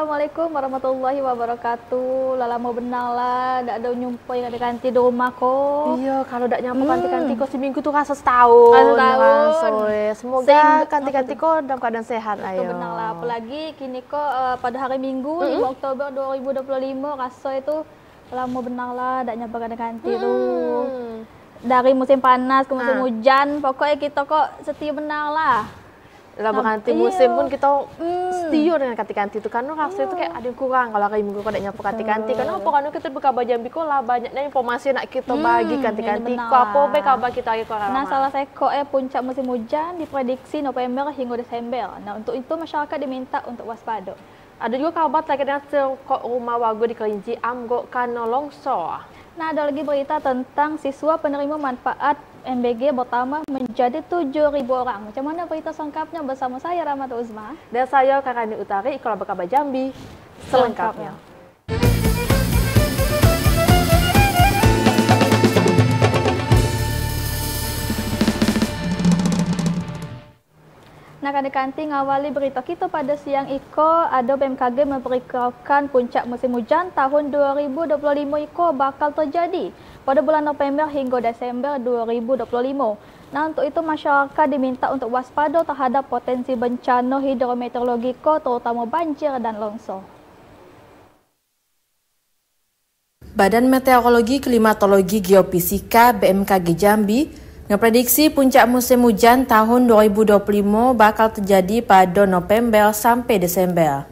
Assalamualaikum warahmatullahi wabarakatuh. Lama benar lah, tak ada nyumpa yang ada kanti di rumah ko. Iya, kalau tak nyampe kanti-kanti ko seminggu tuh rasa setahun. Semoga kanti-kanti ko dalam keadaan sehat lah. Betul benar lah, apalagi kini ko pada hari Minggu 5 Oktober 2025 rasa itu lama benar lah, tak nyampe kanti tuh. Dari musim panas ke musim hujan, pokoknya kita kok setia benar lah. Lama ganti musim pun kita setia dengan kanti-kanti itu karena rasa itu kayak ada yang kurang kalau hari Minggu kok tak nyampe kanti-kanti. Kenapa? Karena kita berkabar Jambi kok lah banyaknya informasi nak kita bagi kanti-kanti. Kok apa kabar kita hari kurang. Nah, salah seko puncak musim hujan diprediksi November hingga Desember. Nah, untuk itu masyarakat diminta untuk waspada. Ada juga kabar lagi dengan rumah warga di Kerinci Amgo karena longsor. Nah, ada lagi berita tentang siswa penerima manfaat MBG bertambah menjadi 7.000 orang. Macam mana berita selengkapnya bersama saya Rahmat Uzma dan saya Karani Utari, Iqbal Berkabar Jambi. Selengkapnya. Nah, kanti ngawali berita kita pada siang iko, ada BMKG memperkirakan puncak musim hujan tahun 2025 iko bakal terjadi pada bulan November hingga Desember 2025. Nah, untuk itu masyarakat diminta untuk waspada terhadap potensi bencana hidrometeorologi terutama banjir dan longsor. Badan Meteorologi, Klimatologi, Geofisika BMKG Jambi ngeprediksi puncak musim hujan tahun 2025 bakal terjadi pada November sampai Desember.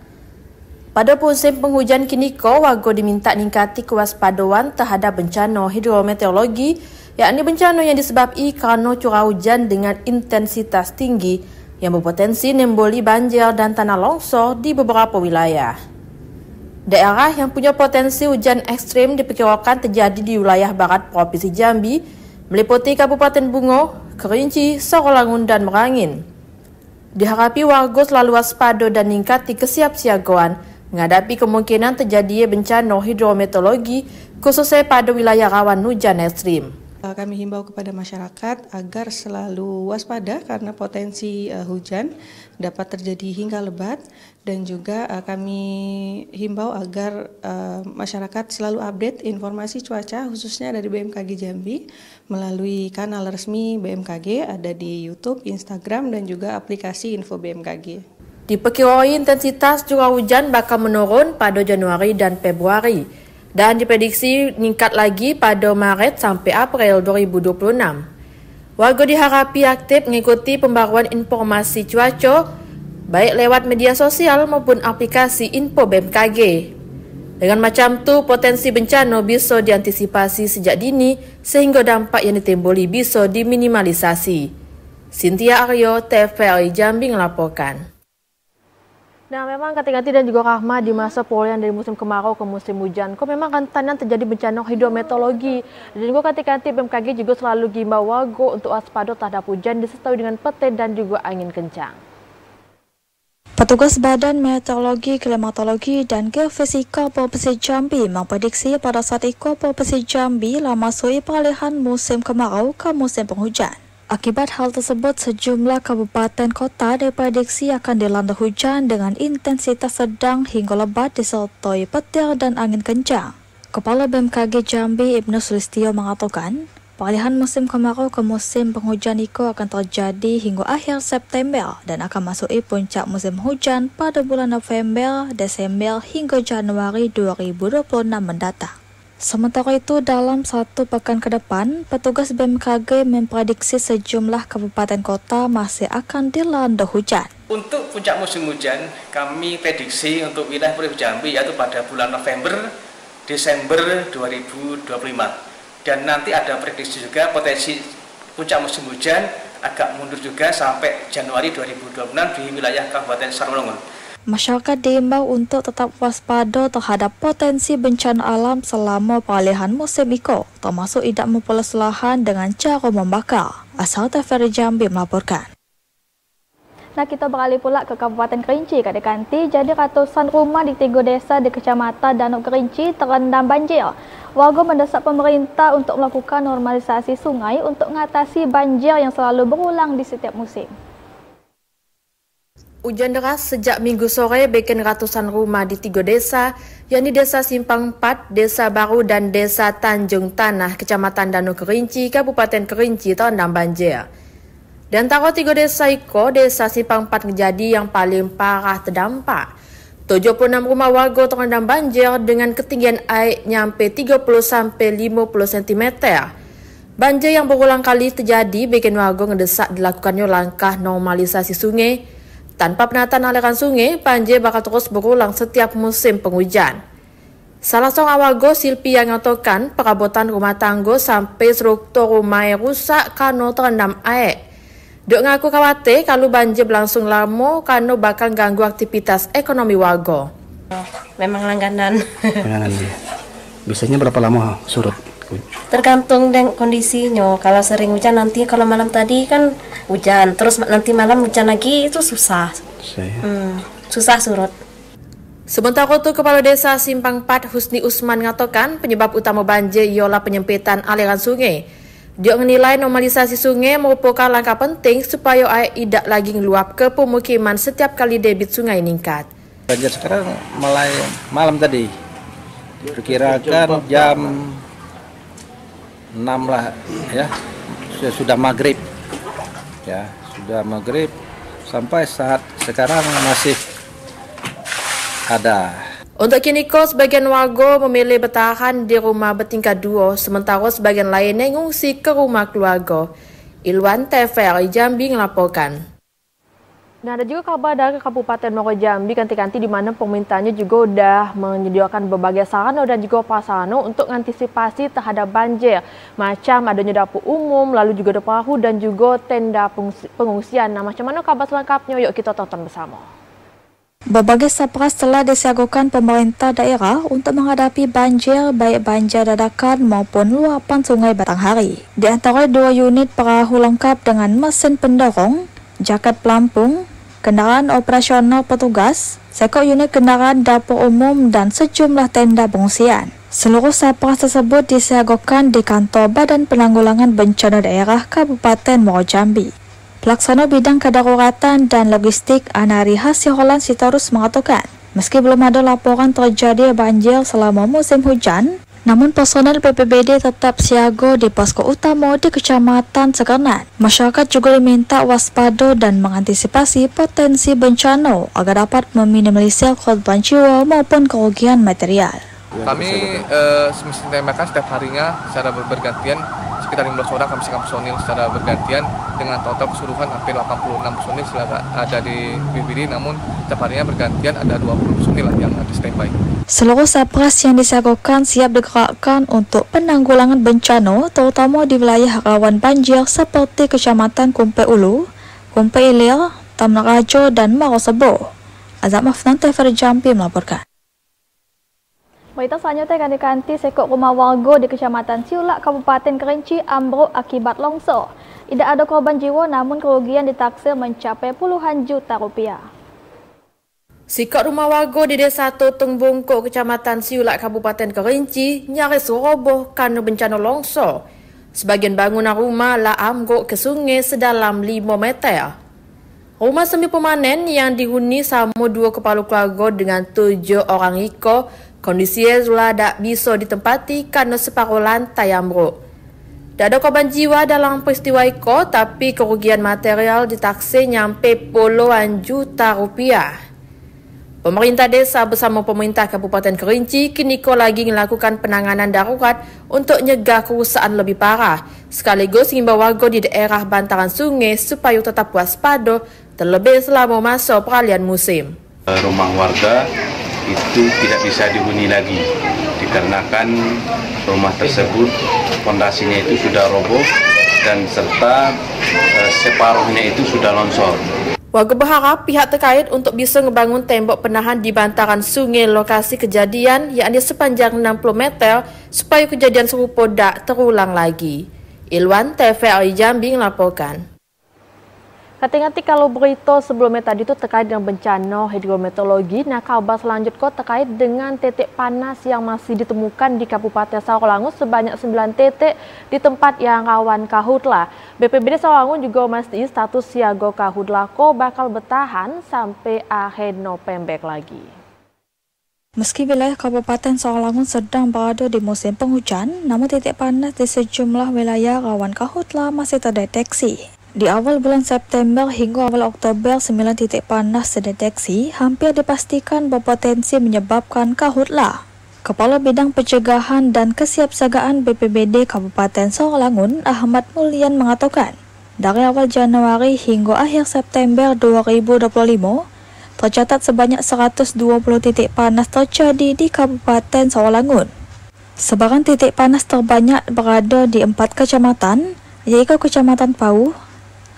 Pada musim penghujan kini warga diminta ningkati kewaspadaan terhadap bencana hidrometeorologi, yakni bencana yang disebabkan karena curah hujan dengan intensitas tinggi yang berpotensi menimbulkan banjir dan tanah longsor di beberapa wilayah. Daerah yang punya potensi hujan ekstrim diperkirakan terjadi di wilayah barat Provinsi Jambi, meliputi Kabupaten Bungo, Kerinci, Sorolangun, dan Merangin. Diharapi warga selalu waspada dan ningkati kesiapsiagaan menghadapi kemungkinan terjadinya bencana hidrometeorologi khususnya pada wilayah rawan hujan ekstrim. Kami himbau kepada masyarakat agar selalu waspada karena potensi hujan dapat terjadi hingga lebat, dan juga kami himbau agar masyarakat selalu update informasi cuaca khususnya dari BMKG Jambi melalui kanal resmi BMKG ada di YouTube, Instagram, dan juga aplikasi Info BMKG. Diperkirakan intensitas curah hujan bakal menurun pada Januari dan Februari dan diprediksi meningkat lagi pada Maret sampai April 2026. Warga diharapi aktif mengikuti pembaruan informasi cuaca baik lewat media sosial maupun aplikasi Info BMKG. Dengan macam tu, potensi bencana bisa diantisipasi sejak dini sehingga dampak yang ditimbuli bisa diminimalisasi. Cynthia Aryo, TVRI Jambi melaporkan. Nah, memang kanti-kanti dan juga Rahma di masa pemulihan dari musim kemarau ke musim hujan, kok memang rentan terjadi bencana hidrometeorologi. Dan juga kanti-kanti BMKG juga selalu gimbau warga untuk waspada terhadap hujan disertai dengan petir dan juga angin kencang. Petugas Badan Meteorologi, Klimatologi, dan Geofisika Provinsi Jambi memprediksi pada saat itu Provinsi Jambi memasuki peralihan musim kemarau ke musim penghujan. Akibat hal tersebut, sejumlah kabupaten kota diprediksi akan dilanda hujan dengan intensitas sedang hingga lebat disertai petir dan angin kencang. Kepala BMKG Jambi Ibnu Sulistyo mengatakan, peralihan musim kemarau ke musim penghujan itu akan terjadi hingga akhir September dan akan masuki puncak musim hujan pada bulan November, Desember hingga Januari 2026 mendatang. Sementara itu, dalam satu pekan ke depan, petugas BMKG memprediksi sejumlah kabupaten kota masih akan dilanda hujan. Untuk puncak musim hujan, kami prediksi untuk wilayah Provinsi Jambi yaitu pada bulan November, Desember 2025. Dan nanti ada prediksi juga potensi puncak musim hujan agak mundur juga sampai Januari 2026 di wilayah Kabupaten Sorolangun. Masyarakat diimbau untuk tetap waspada terhadap potensi bencana alam selama peralihan musim itu, termasuk tidak memperluas lahan dengan cara membakar. Asal TVRI Jambi melaporkan. Nah, kita beralih pula ke Kabupaten Kerinci, kanti. Jadi ratusan rumah di 3 desa di Kecamatan Danau Kerinci terendam banjir. Warga mendesak pemerintah untuk melakukan normalisasi sungai untuk mengatasi banjir yang selalu berulang di setiap musim. Hujan deras sejak Minggu sore bikin ratusan rumah di 3 desa, yakni Desa Simpang 4, Desa Baru dan Desa Tanjung Tanah, Kecamatan Danau Kerinci, Kabupaten Kerinci terendam banjir. Dan antara 3 desa itu, Desa Simpang 4 menjadi yang paling parah terdampak. 76 rumah warga terendam banjir dengan ketinggian air nyampe 30-50 cm. Banjir yang berulang kali terjadi bikin warga ngedesak dilakukannya langkah normalisasi sungai. Tanpa penataan aliran sungai, banjir bakal terus berulang setiap musim penghujan. Salah seorang warga, Silpi, yang mengatakan perabotan rumah tangga sampai struktur rumah yang rusak karena terendam air. Dia ngaku khawatir kalau banjir berlangsung lama karena bakal ganggu aktivitas ekonomi warga. Memang langganan. Biasanya berapa lama surut? Tergantung dengan kondisinya. Kalau sering hujan nanti, kalau malam tadi kan hujan, terus nanti malam hujan lagi, itu susah. Susah surut. Sementara itu, Kepala Desa Simpang 4 Husni Usman mengatakan penyebab utama banjir ialah penyempitan aliran sungai. Dia menilai normalisasi sungai merupakan langkah penting supaya air tidak lagi meluap ke pemukiman setiap kali debit sungai meningkat. Banjir sekarang mulai malam tadi, perkirakan jam 6 lah ya, sudah maghrib ya, sudah maghrib sampai saat sekarang masih ada. Untuk kini sebagian warga memilih bertahan di rumah bertingkat 2, sementara sebagian lainnya ngungsi ke rumah keluarga. Ilwan TVRI Jambi melaporkan. Nah, ada juga kabar dari Kabupaten Muaro Jambi kanti-kanti di mana pemerintahnya juga udah menyediakan berbagai sarana dan juga prasarana untuk mengantisipasi terhadap banjir. Macam adanya dapur umum, lalu juga ada perahu dan juga tenda pengungsian. Nah, macam mana kabar selengkapnya? Yuk kita tonton bersama. Berbagai sapras telah disiagakan pemerintah daerah untuk menghadapi banjir, baik banjir dadakan maupun luapan sungai Batanghari. Di antara 2 unit perahu lengkap dengan mesin pendorong, jaket pelampung, kendaraan operasional petugas, sekor unit kendaraan dapur umum dan sejumlah tenda pengungsian. Seluruh sapras tersebut disiagakan di kantor Badan Penanggulangan Bencana Daerah Kabupaten Muaro Jambi. Pelaksana Bidang Kedaruratan dan Logistik Anari Hasiholan Sitorus mengatakan, meski belum ada laporan terjadi banjir selama musim hujan, namun personel BPBD tetap siaga di posko utama di Kecamatan Sekernan. Masyarakat juga diminta waspada dan mengantisipasi potensi bencana agar dapat meminimalisir korban jiwa maupun kerugian material. Kami menembakkan setiap harinya secara bergantian sekitar 15 orang kami siapkan personil secara bergantian dengan total keseluruhan hampir 86 personil ada di BPBD, namun setiap harinya bergantian ada 20 personil yang ada standby. Seluruh sapras yang disiagakan siap digerakkan untuk penanggulangan bencana terutama di wilayah rawan banjir seperti Kecamatan Kumpe Ulu, Kumpe Ilir, Tamnak Rajo dan Muaro Sebo. Azam Afnan TVRI Jambi melaporkan. Berita selanjutnya kanti-kanti sekok rumah warga di Kecamatan Siulak, Kabupaten Kerinci ambruk akibat longsor. Tidak ada korban jiwa namun kerugian ditaksir mencapai puluhan juta rupiah. Sikap rumah warga di Desa Totong Bongkok, Kecamatan Siulak, Kabupaten Kerinci nyaris roboh karena bencana longsor. Sebagian bangunan rumah lah ambruk ke sungai sedalam 5 meter. Rumah semi permanen yang dihuni sama 2 kepala keluarga dengan 7 orang iko, kondisinya sudah tak bisa ditempati karena separuh lantai ambruk. Tak ada korban jiwa dalam peristiwa itu, tapi kerugian material ditaksir nyampe puluhan juta rupiah. Pemerintah desa bersama pemerintah Kabupaten Kerinci kini lagi melakukan penanganan darurat untuk nyegah kerusakan lebih parah, sekaligus mengimbau warga di daerah bantaran sungai supaya tetap waspada terlebih selama masa peralihan musim. Rumah warga itu tidak bisa dihuni lagi dikarenakan rumah tersebut fondasinya itu sudah roboh dan serta separuhnya itu sudah longsor. Warga berharap pihak terkait untuk bisa ngebangun tembok penahan di bantaran sungai lokasi kejadian yakni sepanjang 60 meter supaya kejadian serupa tak terulang lagi. Ilwan TVRI Jambi melaporkan. Kati-kati kalau berita sebelumnya tadi itu terkait dengan bencana hidrometeorologi. Nah, kabar selanjutnya terkait dengan titik panas yang masih ditemukan di Kabupaten Sarolangun sebanyak 9 titik di tempat yang rawan karhutlah. BPBD Sarolangun juga masih status siaga karhutlah bakal bertahan sampai akhir November lagi. Meski wilayah Kabupaten Sarolangun sedang berada di musim penghujan, namun titik panas di sejumlah wilayah rawan karhutlah masih terdeteksi. Di awal bulan September hingga awal Oktober, 9 titik panas terdeteksi, hampir dipastikan berpotensi menyebabkan karhutlah. Kepala Bidang Pencegahan dan Kesiapsiagaan BPBD Kabupaten Sarolangun, Ahmad Mulyan mengatakan, dari awal Januari hingga akhir September 2025, tercatat sebanyak 120 titik panas terjadi di Kabupaten Sarolangun. Sebaran titik panas terbanyak berada di 4 kecamatan, yaitu Kecamatan Pauh,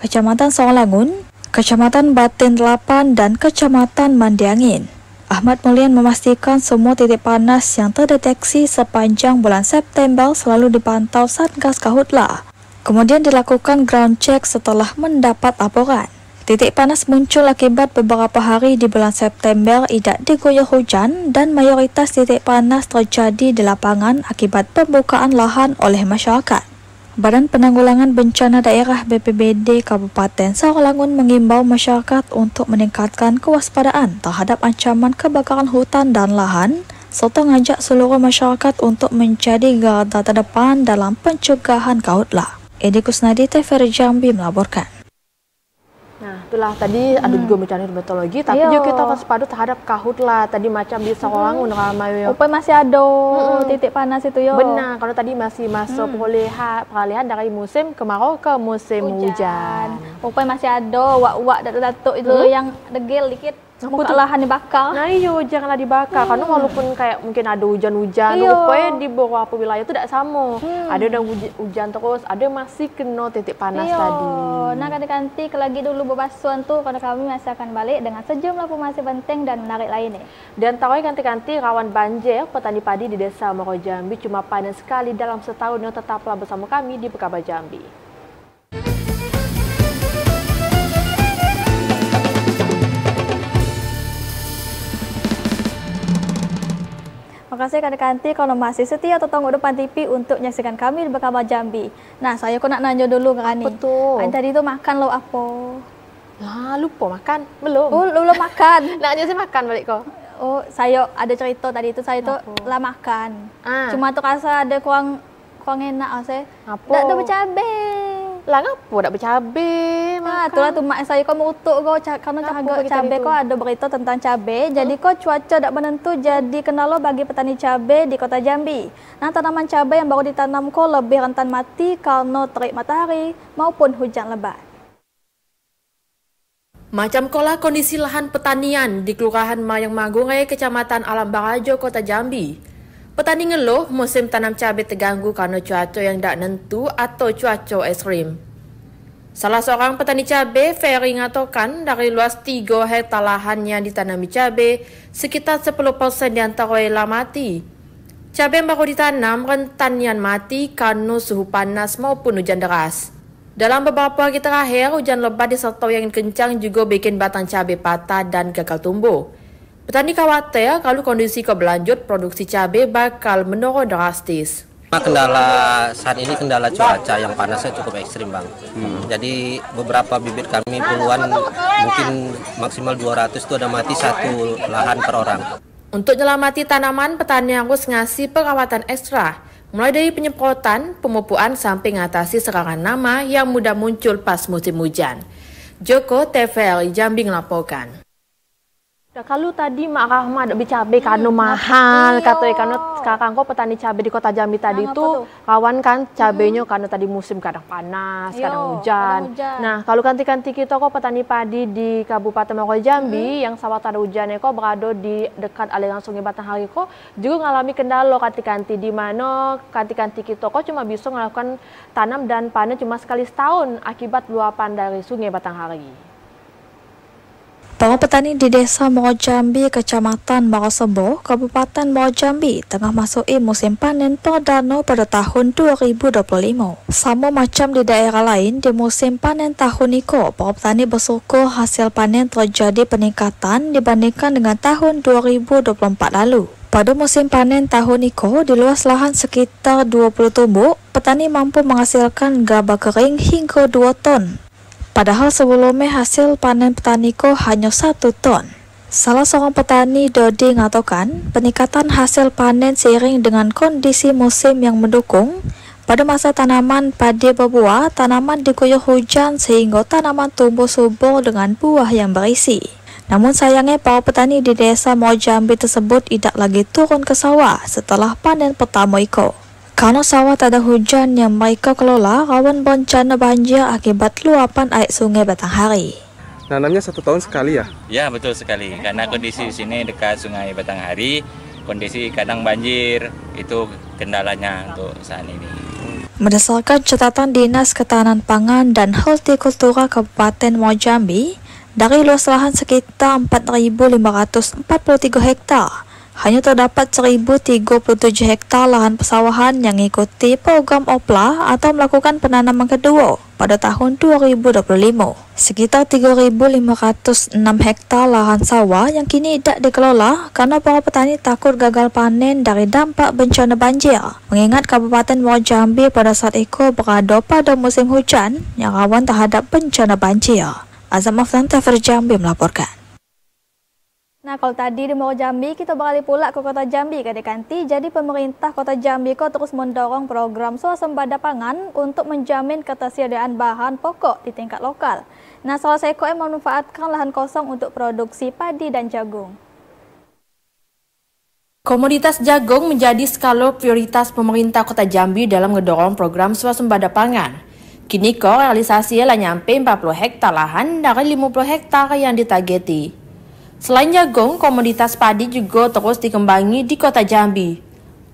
Kecamatan Sarolangun, Kecamatan Batin 8, dan Kecamatan Mandiangin. Ahmad Mulyan memastikan semua titik panas yang terdeteksi sepanjang bulan September selalu dipantau Satgas Karhutlah. Kemudian dilakukan ground check setelah mendapat laporan. Titik panas muncul akibat beberapa hari di bulan September tidak diguyur hujan dan mayoritas titik panas terjadi di lapangan akibat pembukaan lahan oleh masyarakat. Badan Penanggulangan Bencana Daerah BPBD Kabupaten Sarolangun mengimbau masyarakat untuk meningkatkan kewaspadaan terhadap ancaman kebakaran hutan dan lahan, serta mengajak seluruh masyarakat untuk menjadi garda terdepan dalam pencegahan karhutlah. Edi Kusnadi, TVRI Jambi melaporkan. Nah, itulah tadi ada juga bencana hidrometeorologi, tapi juga kita waspada terhadap karhutlah tadi macam di Sarolangun ramai. Upaya masih ada titik panas itu yo. Benar, kalau tadi masih masuk peralihan dari musim kemarau ke musim hujan. Upaya masih ada wak-wak datuk-datuk itu yang degil dikit. Muka lahan dibakar. Nah iya, janganlah dibakar. Karena walaupun kayak mungkin ada hujan-hujan, rupanya di beberapa wilayah itu tidak sama. Ada yang hujan terus, ada masih kena titik panas tadi. Nah, kanti-kanti lagi dulu berbasuhan tuh, karena kami masih akan balik dengan sejumlah informasi penting dan menarik lainnya. Dan tahu kanti-kanti rawan banjir, petani padi di Desa Moro Jambi cuma panen sekali dalam setahun. Yang tetaplah bersama kami di Pekabar Jambi. Terima kasih kanti-kanti kalau masih setia atau tunggu depan TV untuk menyaksikan kami di Pekabar Jambi. Nah, saya nak nanya dulu ke Rani. Betul. Tadi itu makan lo apa? Lah, lupa makan. Belum. Oh, belum makan. Nak aja sih makan balik kok. Oh, saya ada cerita tadi itu saya tuh lah makan. Cuma tuh rasa ada kurang enak saya. Apa? Tak ada bercabai. Lah ngapo dak bercabai? Nah, itulah tuh mak saya kok mengutuk kok karena harga cabai kok ada berita tentang cabai. Jadi kok cuaca tak menentu jadi kendala bagi petani cabai di Kota Jambi. Nah, tanaman cabai yang baru ditanam kok lebih rentan mati karena terik matahari maupun hujan lebat. Macam kola kondisi lahan pertanian di Kelurahan Mayang Magung, Kecamatan Alam Barajo, Kota Jambi. Petani ngeluh musim tanam cabai terganggu karena cuaca yang tak nentu atau cuaca ekstrim. Salah seorang petani cabai, Ferry, mengatakan dari luas 3 hektar lahan yang ditanami cabai, sekitar 10% diantaranya mati. Cabai yang baru ditanam rentan yang mati karena suhu panas maupun hujan deras. Dalam beberapa hari terakhir, hujan lebat disertai angin kencang juga bikin batang cabai patah dan gagal tumbuh. Petani khawatir kalau kondisi keberlanjut produksi cabai bakal menurun drastis. Kendala saat ini kendala cuaca yang panasnya cukup ekstrim, Bang. Jadi beberapa bibit kami puluhan, mungkin maksimal 200 itu ada mati satu lahan per orang. Untuk nyelamati tanaman, petani harus ngasih perawatan ekstra, mulai dari penyemprotan, pemupukan sampai mengatasi serangan hama yang mudah muncul pas musim hujan. Joko, TVRI Jambi melaporkan. Kalau tadi Mak Rahma ada cabai karena mahal, karena sekarang kok petani cabai di Kota Jambi tadi itu rawan kan cabainya karena tadi musim kadang panas, kadang hujan. Nah, kalau kanti-kanti kita kok petani padi di Kabupaten Moro Jambi yang sawah ada hujannya kok berada di dekat aliran Sungai Batanghari kok juga mengalami kendala kanti-kanti di mana kanti-kanti kita kok cuma bisa melakukan tanam dan panen cuma sekali setahun akibat luapan dari Sungai Batanghari. Para petani di Desa Morojambi, Kecamatan Marosebo, Kabupaten Morojambi tengah masuki musim panen perdana pada tahun 2025. Sama macam di daerah lain, di musim panen tahun ini, para petani bersyukur hasil panen terjadi peningkatan dibandingkan dengan tahun 2024 lalu. Pada musim panen tahun ini, di luas lahan sekitar 20 tumbuk, petani mampu menghasilkan gabah kering hingga 2 ton. Padahal sebelumnya hasil panen petani hanya 1 ton. Salah seorang petani, Dodi, mengatakan peningkatan hasil panen seiring dengan kondisi musim yang mendukung. Pada masa tanaman padi berbuah, tanaman diguyur hujan sehingga tanaman tumbuh subur dengan buah yang berisi. Namun sayangnya para petani di Desa Morojambi tersebut tidak lagi turun ke sawah setelah panen pertama itu. Karena sawah tak ada hujan yang mereka kelola, rawan bencana banjir akibat luapan air sungai Batanghari. Nanamnya 1 tahun sekali ya? Ya, betul sekali. Karena kondisi di sini dekat sungai Batanghari, kondisi kadang banjir, itu kendalanya untuk saat ini. Berdasarkan catatan Dinas Ketahanan Pangan dan Hortikultura Kabupaten Morojambi, dari luas lahan sekitar 4.543 hektar, hanya terdapat 1.037 hektar lahan persawahan yang mengikuti program OPLA atau melakukan penanaman kedua pada tahun 2025. Sekitar 3.506 hektar lahan sawah yang kini tidak dikelola karena para petani takut gagal panen dari dampak bencana banjir. Mengingat Kabupaten Morojambi pada saat itu berada pada musim hujan yang rawan terhadap bencana banjir. Azam Afnan, TVRI Jambi melaporkan. Nah, kalau tadi di Morojambi, kita beralih pula ke Kota Jambi, Kadek-Kanti. Jadi pemerintah Kota Jambi terus mendorong program swasembada pangan untuk menjamin ketersediaan bahan pokok di tingkat lokal. Nah, salah satu yang memanfaatkan lahan kosong untuk produksi padi dan jagung. Komoditas jagung menjadi skala prioritas pemerintah Kota Jambi dalam mendorong program swasembada pangan. Kini realisasinya nyampe 40 hektar lahan dari 50 hektar yang ditargeti. Selain jagung, komoditas padi juga terus dikembangi di Kota Jambi.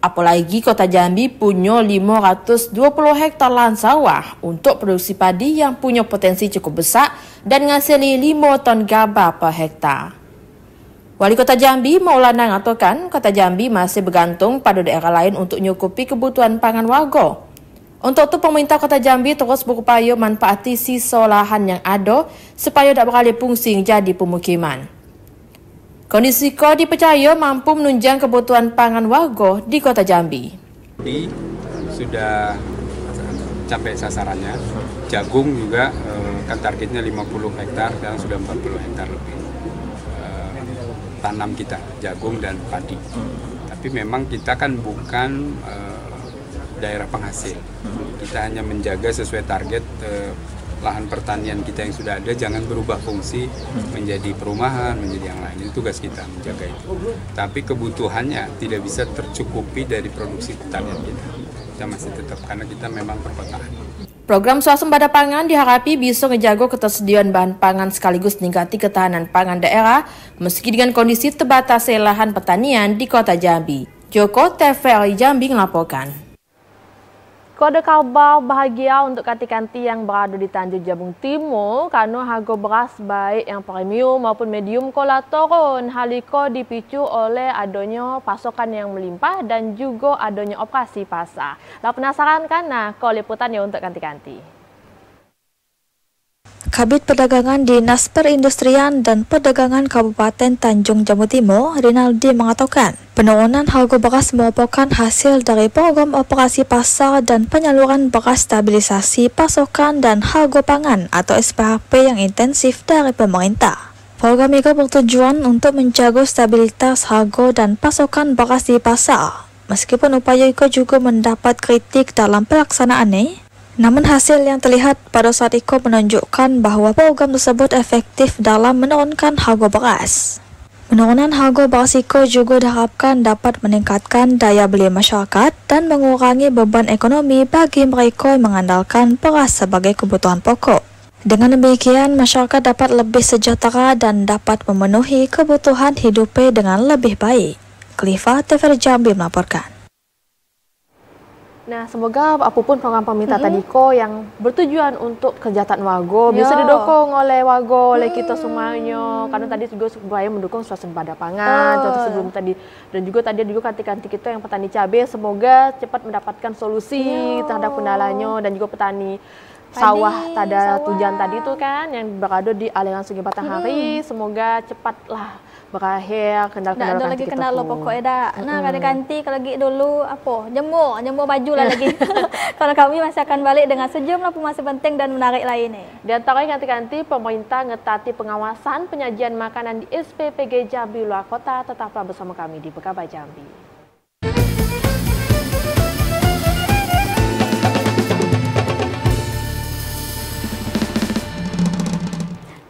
Apalagi Kota Jambi punya 520 hektar lahan sawah untuk produksi padi yang punya potensi cukup besar dan ngasili 5 ton gabah per hektar. Wali Kota Jambi, Maulana, mengatakan Kota Jambi masih bergantung pada daerah lain untuk menyukupi kebutuhan pangan warga. Untuk itu, pemerintah Kota Jambi terus berupaya manfaati sisa lahan yang ada supaya tidak beralih fungsi jadi pemukiman. Kondisi dipercaya mampu menunjang kebutuhan pangan warga di Kota Jambi. Sudah capai sasarannya. Jagung juga kan targetnya 50 hektar, sekarang sudah 40 hektar lebih. Tanam kita, jagung dan padi. Tapi memang kita kan bukan daerah penghasil. Kita hanya menjaga sesuai target lahan pertanian kita yang sudah ada, jangan berubah fungsi menjadi perumahan, menjadi yang lain. Itu tugas kita, menjaga itu. Tapi kebutuhannya tidak bisa tercukupi dari produksi pertanian kita. Kita masih tetap, karena kita memang perkotaan. Program swasembada pangan diharapkan bisa menjaga ketersediaan bahan pangan sekaligus meningkati ketahanan pangan daerah meski dengan kondisi terbatasnya lahan pertanian di Kota Jambi. Joko, TVRI Jambi melaporkan. Kode kabar bahagia untuk kanti-kanti yang berada di Tanjung Jabung Timur karena harga beras baik yang premium maupun medium telah turun. Hal itu dipicu oleh adanya pasokan yang melimpah dan juga adanya operasi pasar. Lah penasaran kan? Nah, liputannya untuk kanti-kanti. Kabid Perdagangan Dinas Perindustrian dan Perdagangan Kabupaten Tanjung Jabung Timur, Rinaldi, mengatakan penurunan harga beras merupakan hasil dari program operasi pasar dan penyaluran beras stabilisasi pasokan dan harga pangan atau SPHP yang intensif dari pemerintah. Program itu bertujuan untuk menjaga stabilitas harga dan pasokan beras di pasar. Meskipun upaya itu juga mendapat kritik dalam pelaksanaannya, namun hasil yang terlihat pada saat itu menunjukkan bahwa program tersebut efektif dalam menurunkan harga beras. Penurunan harga beras itu juga diharapkan dapat meningkatkan daya beli masyarakat dan mengurangi beban ekonomi bagi mereka yang mengandalkan beras sebagai kebutuhan pokok. Dengan demikian, masyarakat dapat lebih sejahtera dan dapat memenuhi kebutuhan hidupnya dengan lebih baik. Khalifa, TVRI Jambi melaporkan. Nah, semoga apapun program pemerintah tadi yang bertujuan untuk kesejahteraan warga bisa didukung oleh warga, oleh kita semuanya. Karena tadi juga supaya mendukung swasembada pangan, contoh sebelum tadi. Dan juga tadi ketika kita yang petani cabai semoga cepat mendapatkan solusi terhadap kendalanya, dan juga petani sawah tada tujuan tadi itu kan yang berada di aliran Sungai Batanghari, semoga cepatlah berakhir kendala-kendala ada lagi kendala pokoknya dah. Nah, ganti kalau lagi dulu apa? Jemur baju lah lagi. Kalau kami masih akan balik dengan sejumlah informasi penting dan menarik lainnya. Di antaranya ganti pemerintah ngetati pengawasan penyajian makanan di SPPG Jambi luar kota. Tetaplah bersama kami di Bekaba Jambi.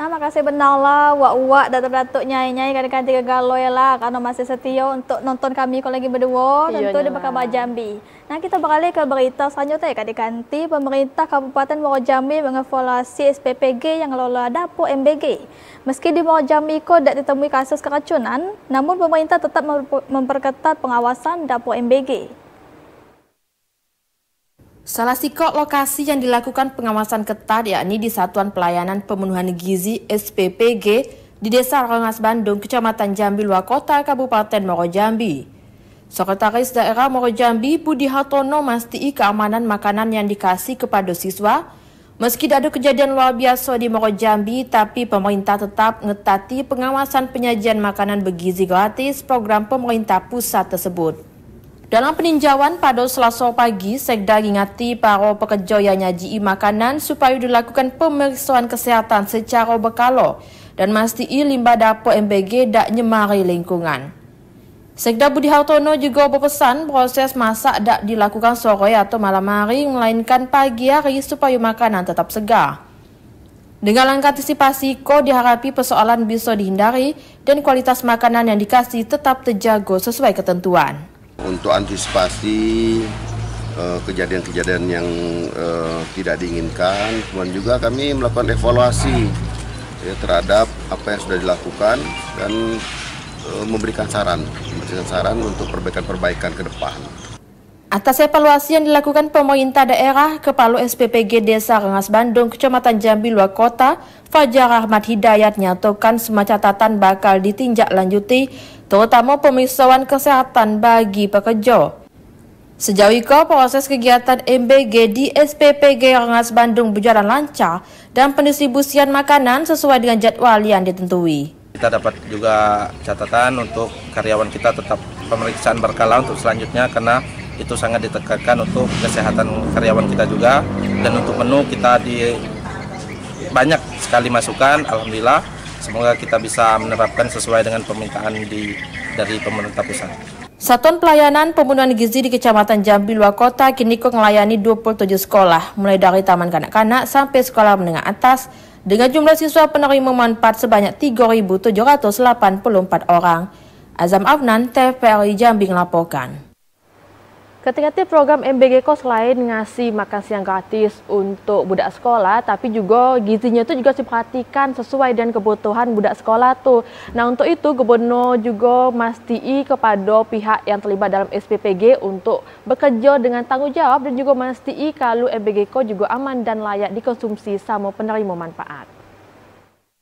Nah, makasih benar lah wak-wak datuk-datuk nyai-nyai kadang-kadang tiga galoi lah karena masih setia untuk nonton kami kalau lagi berdua tentu di Bekaba Jambi. Nah, kita beralih ke berita selanjutnya. Kadang-kadang pemerintah Kabupaten Muaro Jambi mengevaluasi SPPG yang lolos dapur MBG. Meski di Muaro Jambi tidak ditemui kasus keracunan, namun pemerintah tetap memperketat pengawasan dapur MBG. Salah satu lokasi yang dilakukan pengawasan ketat yakni di Satuan Pelayanan Pemenuhan Gizi SPPG di Desa Rengas Bandung, Kecamatan Jambi Luar Kota, Kabupaten Muaro Jambi. Sekretaris Daerah Muaro Jambi Budi Hartono mastii keamanan makanan yang dikasih kepada siswa. Meski tidak ada kejadian luar biasa di Muaro Jambi, tapi pemerintah tetap ngetati pengawasan penyajian makanan bergizi gratis program pemerintah pusat tersebut. Dalam peninjauan pada Selasa pagi, Sekda ngingati para pekerja yang nyaji makanan supaya dilakukan pemeriksaan kesehatan secara berkala dan mastii limbah dapur MBG tak nyemari lingkungan. Sekda Budi Hartono juga berpesan proses masak tak dilakukan sore atau malam hari, melainkan pagi hari supaya makanan tetap segar. Dengan langkah antisipasi, diharapkan persoalan bisa dihindari dan kualitas makanan yang dikasih tetap terjaga sesuai ketentuan. Untuk antisipasi kejadian-kejadian yang tidak diinginkan, kemudian juga kami melakukan evaluasi terhadap apa yang sudah dilakukan dan memberikan saran untuk perbaikan-perbaikan ke depan. Atas evaluasi yang dilakukan pemerintah daerah, Kepala SPPG Desa Rengas Bandung, Kecamatan Jambi Luar Kota, Fajar Ahmad Hidayat nyatakan semua catatan bakal ditinjak lanjuti, terutama pemeriksaan kesehatan bagi pekerja. Sejauh itu, proses kegiatan MBG di SPPG Rengas Bandung berjalan lancar dan pendistribusian makanan sesuai dengan jadwal yang ditentui. Kita dapat juga catatan untuk karyawan kita tetap pemeriksaan berkala untuk selanjutnya karena itu sangat ditekankan untuk kesehatan karyawan kita juga, dan untuk menu kita banyak sekali masukan. Alhamdulillah, semoga kita bisa menerapkan sesuai dengan permintaan dari pemerintah pusat. Satuan Pelayanan Pemenuhan Gizi di Kecamatan Jambi Luar Kota kini melayani 27 sekolah, mulai dari taman kanak-kanak sampai sekolah menengah atas, dengan jumlah siswa penerima manfaat sebanyak 3.784 orang. Azam Afnan, TVRI Jambi melaporkan. Ketika program MBG selain ngasih makan siang gratis untuk budak sekolah, tapi juga gizinya itu juga diperhatikan sesuai dengan kebutuhan budak sekolah tuh. Nah, untuk itu Gubernur juga mastii kepada pihak yang terlibat dalam SPPG untuk bekerja dengan tanggung jawab dan juga mastii kalau MBG juga aman dan layak dikonsumsi sama penerima manfaat.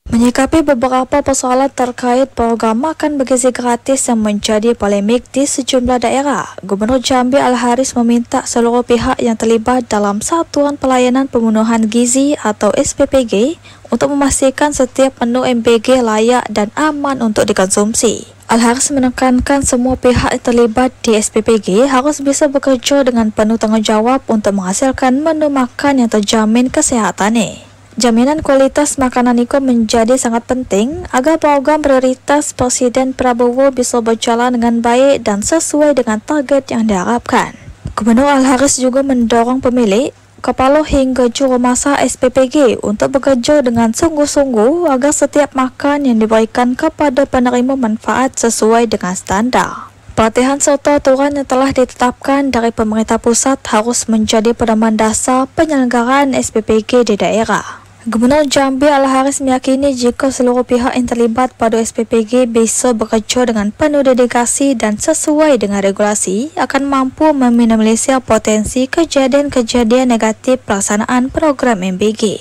Menyikapi beberapa persoalan terkait program makan bergizi gratis yang menjadi polemik di sejumlah daerah, Gubernur Jambi Al-Haris meminta seluruh pihak yang terlibat dalam Satuan Pelayanan Pemenuhan Gizi atau SPPG untuk memastikan setiap menu MBG layak dan aman untuk dikonsumsi. Al-Haris menekankan semua pihak yang terlibat di SPPG harus bisa bekerja dengan penuh tanggung jawab untuk menghasilkan menu makan yang terjamin kesehatannya. Jaminan kualitas makanan itu menjadi sangat penting agar program prioritas Presiden Prabowo bisa berjalan dengan baik dan sesuai dengan target yang diharapkan. Gubernur Al-Haris juga mendorong pemilik, kepala hingga juru masak SPPG untuk bekerja dengan sungguh-sungguh agar setiap makan yang diberikan kepada penerima manfaat sesuai dengan standar. Pelatihan serta aturan yang telah ditetapkan dari pemerintah pusat harus menjadi pedoman dasar penyelenggaraan SPPG di daerah. Gubernur Jambi Al-Haris meyakini jika seluruh pihak yang terlibat pada SPPG bisa bekerja dengan penuh dedikasi dan sesuai dengan regulasi akan mampu meminimalisir potensi kejadian-kejadian negatif pelaksanaan program MBG.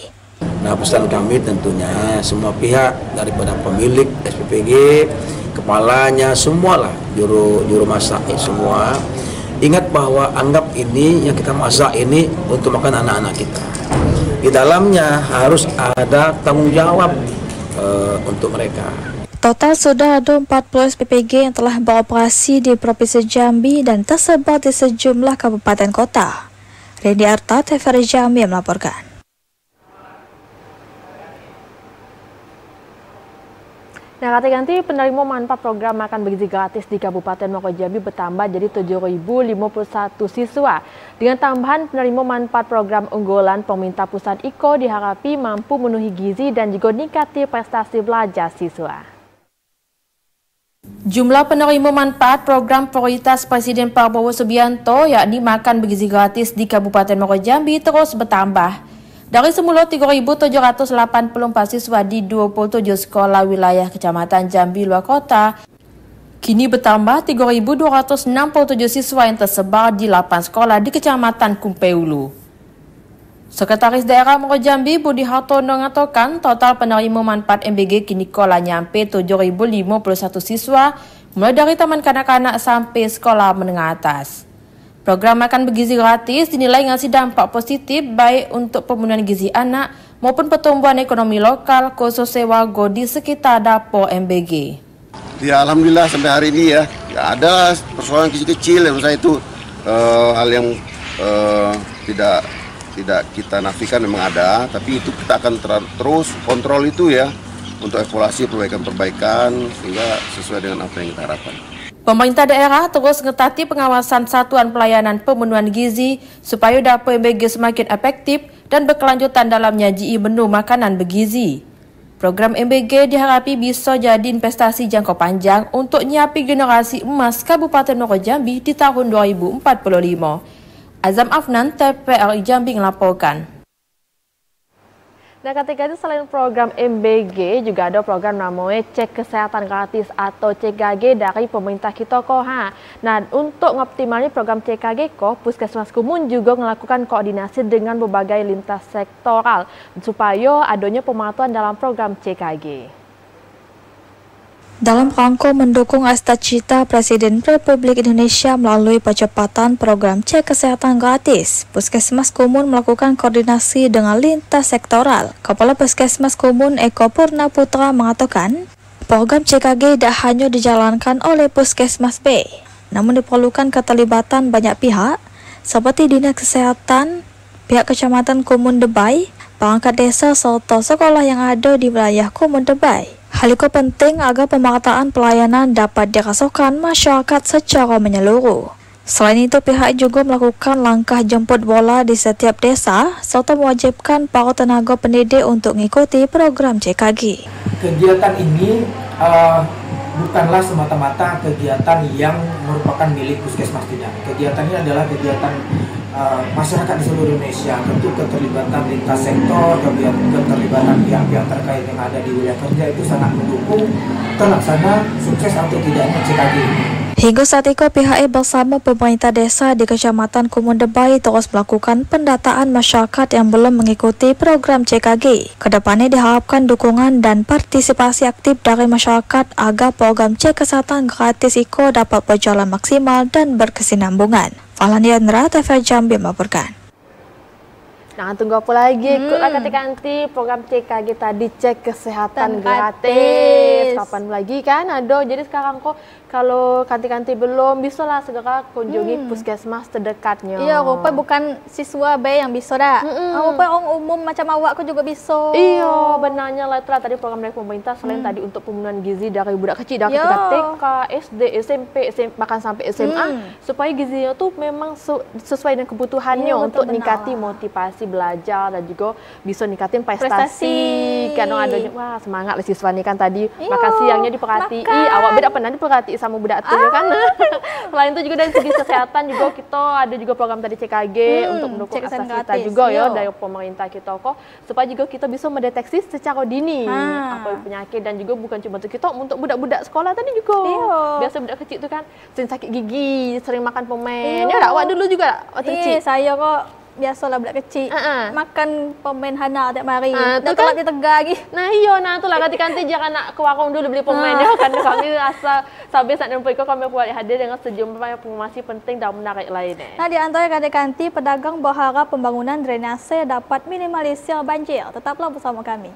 Nah, pesan kami tentunya semua pihak daripada pemilik SPPG, kepalanya, semualah juru masak semua ingat bahwa anggap ini yang kita masak ini untuk makan anak-anak kita. Di dalamnya harus ada tanggung jawab untuk mereka. Total sudah ada 40 SPPG yang telah beroperasi di Provinsi Jambi dan tersebar di sejumlah kabupaten kota. Randy Arta, TVRI Jambi melaporkan. Nah, ganti penerima manfaat program makan bergizi gratis di Kabupaten Muaro Jambi bertambah jadi 7.051 siswa. Dengan tambahan penerima manfaat program unggulan pemerintah pusat IKO diharapkan mampu memenuhi gizi dan juga meningkatkan prestasi belajar siswa. Jumlah penerima manfaat program prioritas Presiden Prabowo Subianto yakni makan bergizi gratis di Kabupaten Muaro Jambi terus bertambah. Dari semula 3.784 siswa di 27 sekolah wilayah Kecamatan Jambi luar kota, kini bertambah 3.267 siswa yang tersebar di 8 sekolah di Kecamatan Kumpeulu. Sekretaris Daerah Muaro Jambi Budi Hartono mengatakan total penerima manfaat MBG kini kolah nyampe 7.051 siswa, mulai dari taman kanak-kanak sampai sekolah menengah atas. Program makan bergizi gratis dinilai ngasih dampak positif baik untuk pemenuhan gizi anak maupun pertumbuhan ekonomi lokal khususnya warga di sekitar dapur MBG. Ya alhamdulillah sampai hari ini ya ada persoalan kecil-kecil yang saya itu hal yang tidak kita nafikan memang ada, tapi itu kita akan terus kontrol itu ya untuk evaluasi perbaikan sehingga sesuai dengan apa yang kita harapkan. Pemerintah daerah terus mengetati pengawasan satuan pelayanan pemenuhan gizi supaya dapur MBG semakin efektif dan berkelanjutan dalam nyaji menu makanan bergizi. Program MBG diharapkan bisa jadi investasi jangka panjang untuk nyiapin generasi emas Kabupaten Muaro Jambi di tahun 2045. Azam Afnan, TVRI Jambi melaporkan. Nah, ketika itu selain program MBG juga ada program namanya cek kesehatan gratis atau CKG dari pemerintah kita kok. Nah, untuk mengoptimalkan program CKG kok, Puskesmas Kumun juga melakukan koordinasi dengan berbagai lintas sektoral supaya adanya pematuhan dalam program CKG. Dalam rangka mendukung cita-cita Presiden Republik Indonesia melalui percepatan program cek kesehatan gratis, Puskesmas Kumun melakukan koordinasi dengan lintas sektoral. Kepala Puskesmas Kumun Eko Purna Putra mengatakan, program CKG tidak hanya dijalankan oleh Puskesmas B, namun diperlukan keterlibatan banyak pihak seperti Dinas Kesehatan, pihak Kecamatan Kumun Debai, perangkat desa serta sekolah yang ada di wilayah Kumun Debai. Hal itu penting agar pemerataan pelayanan dapat dirasakan masyarakat secara menyeluruh. Selain itu, pihak juga melakukan langkah jemput bola di setiap desa serta mewajibkan para tenaga pendidik untuk mengikuti program CKG. Kegiatan ini bukanlah semata-mata kegiatan yang merupakan milik Puskesmas, tidak. Kegiatan ini adalah kegiatan masyarakat di seluruh Indonesia. Tentu keterlibatan lintas sektor, keterlibatan pihak-pihak terkait yang ada di wilayah kerja itu sangat mendukung terlaksana sukses atau tidaknya CKG. Hingga saat itu, pihak bersama pemerintah desa di Kecamatan Kumun Debai terus melakukan pendataan masyarakat yang belum mengikuti program CKG. Kedepannya diharapkan dukungan dan partisipasi aktif dari masyarakat agar program cek kesehatan gratis IKO dapat berjalan maksimal dan berkesinambungan. Falani Andra, TVRI Jambi melaporkan. Nah, tunggu apa lagi? Ketika nanti program CKG tadi cek kesehatan gratis. Kapan lagi kan? Aduh, jadi sekarang kok kalau kanti-kanti belum, bisa lah segera kunjungi puskesmas terdekatnya. Iya, rupanya bukan siswa B yang bisa dah. Rupanya orang umum macam awak aku juga bisa. Iya, benarnya lah itulah tadi program dari pemerintah selain tadi untuk pemenuhan gizi dari budak kecil dari ketika TK, SD, SMP, bahkan sampai SMA supaya gizinya tuh memang sesuai dengan kebutuhannya untuk meningkati motivasi belajar dan juga bisa ningkatin prestasi. Karena adanya wah semangat lah siswa nih kan tadi makan siangnya diperhatiin. Awak beda pernah diperhatiin sama budak tuh ya kan. Selain itu juga dari segi kesehatan juga kita ada juga program tadi CKG untuk mendukung akses kita juga ya dari pemerintah kita kok supaya juga kita bisa mendeteksi secara dini apa penyakit dan juga bukan cuma untuk kita untuk budak-budak sekolah tadi juga. Biasa budak kecil tuh kan sering sakit gigi, sering makan permen. Ya awak dulu juga waktu kecil. Saya kok biasalah budak kecil makan permen hana tiap hari. Dah kan dia tegar lagi. Nah iya nah itulah kanti-kanti jangan nak ke warung dulu beli permen ya kan kami rasa sampai saat ini kami buat hadir dengan sejumlah informasi penting dan menarik lainnya. Nah di antara kanti-kanti pedagang berharap pembangunan drainase dapat minimalisir banjir. Tetaplah bersama kami.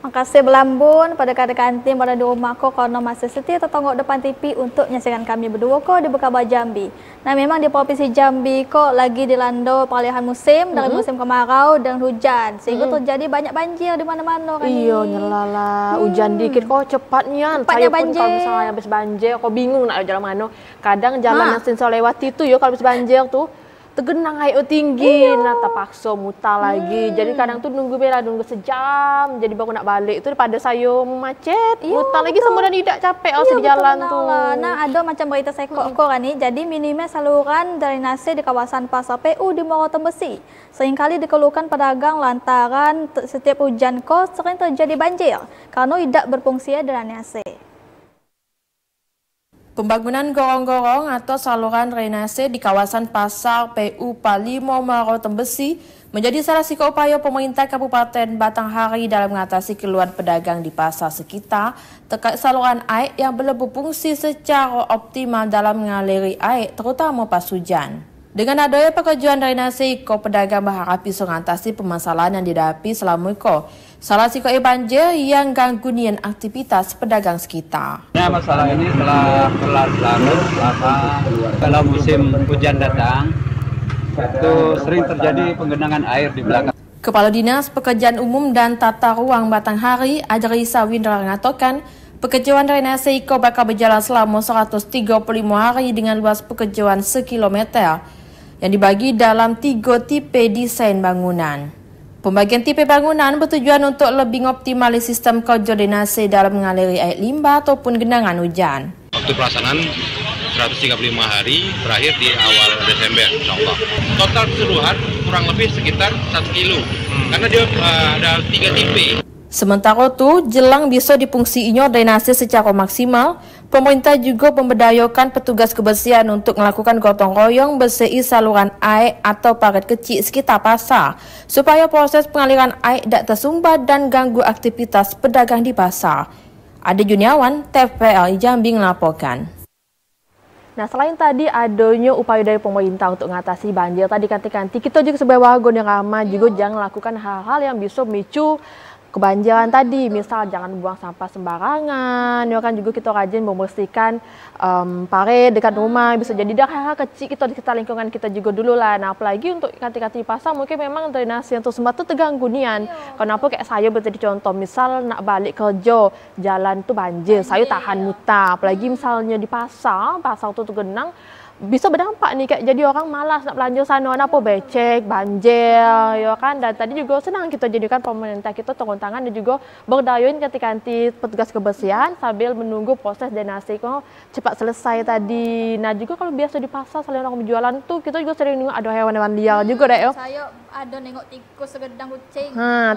Makasih Belambun pada kanti-kanti pada di rumah ko karena masih setia tertonggok depan TV untuk menyaksikan kami berdua ko di Bekabah Jambi. Nah memang di Provinsi Jambi ko lagi dilanda peralihan musim dari musim kemarau dan hujan sehingga terjadi banyak banjir di mana-mana kan. Iya nyelala hujan dikit kok cepatnya. Saya pun kalau misalnya habis banjir kok bingung nak jalan mana. Kadang jalan yang saya lewati itu ya kalau habis banjir tuh tergenang air tinggi, nah terpaksa mutar lagi. Jadi kadang tuh nunggu sejam, jadi baru nak balik. Itu daripada saya macet, mutar lagi semua dan tidak capek di jalan tuh. Nah ada macam berita saya kok ni. Jadi minimnya saluran drainase di kawasan Pasar PU di Muara Tembesi. Seringkali dikeluhkan pedagang lantaran setiap hujan kok sering terjadi banjir karena tidak berfungsi drainase. Pembangunan gorong-gorong atau saluran drainase di kawasan Pasar PU Palimo Muara Tembesi menjadi salah satu upaya pemerintah Kabupaten Batanghari dalam mengatasi keluhan pedagang di pasar sekitar terkait saluran air yang belum berfungsi secara optimal dalam mengaliri air terutama pas hujan. Dengan adanya pekerjaan drainase, pedagang berharap bisa mengatasi permasalahan yang dihadapi selama salah satu banjir yang ganggu nian aktivitas pedagang sekitar. Nah, masalah ini telah berlalu kalau musim hujan datang, itu sering terjadi penggenangan air di belakang. Kepala Dinas Pekerjaan Umum dan Tata Ruang Batanghari, Adrisa Windra mengatakan, pekerjaan drainase bakal berjalan selama 135 hari dengan luas pekerjaan sekilometer yang dibagi dalam 3 tipe desain bangunan. Pembagian tipe bangunan bertujuan untuk lebih mengoptimali sistem kerja drainase dalam mengaliri air limbah ataupun genangan hujan. Waktu pelaksanaan 135 hari berakhir di awal Desember, insyaAllah. Total keseluruhan kurang lebih sekitar 1 kilo, karena dia ada 3 tipe. Sementara itu, jelang bisa difungsiinya drainase secara maksimal, pemerintah juga memberdayakan petugas kebersihan untuk melakukan gotong royong bersih saluran air atau parit kecil sekitar pasar, supaya proses pengaliran air tidak tersumbat dan ganggu aktivitas pedagang di pasar. Ade Juniawan, TVRI Jambi melaporkan. Nah selain tadi adanya upaya dari pemerintah untuk mengatasi banjir tadi kanti-kanti, kita juga sebagai warga yang ramah juga jangan lakukan hal-hal yang bisa memicu kebanjiran tadi, misal jangan buang sampah sembarangan, ya kan juga kita rajin membersihkan parit dekat rumah, bisa jadi dah hal-hal kecil kita di sekitar lingkungan kita juga dulu lah. Nah apalagi untuk kanti-kanti pasar mungkin memang drainase yang tersumbat itu terganggu nian. Kenapa kayak saya berarti contoh, misal nak balik kerja jalan tuh banjir, saya tahan mutar, apalagi misalnya di pasar tuh tergenang, bisa berdampak nih kayak jadi orang malas nak belanja sana apa becek, banjir, ya kan. Dan tadi juga senang kita jadikan pemerintah kita turun tangan dan juga berdayain kanti-kanti petugas kebersihan sambil menunggu proses drainase kok cepat selesai tadi. Nah juga kalau biasa di pasar selain orang berjualan tuh kita juga sering nengok ada hewan-hewan liar juga deh. Saya ada nengok tikus sedang kucing.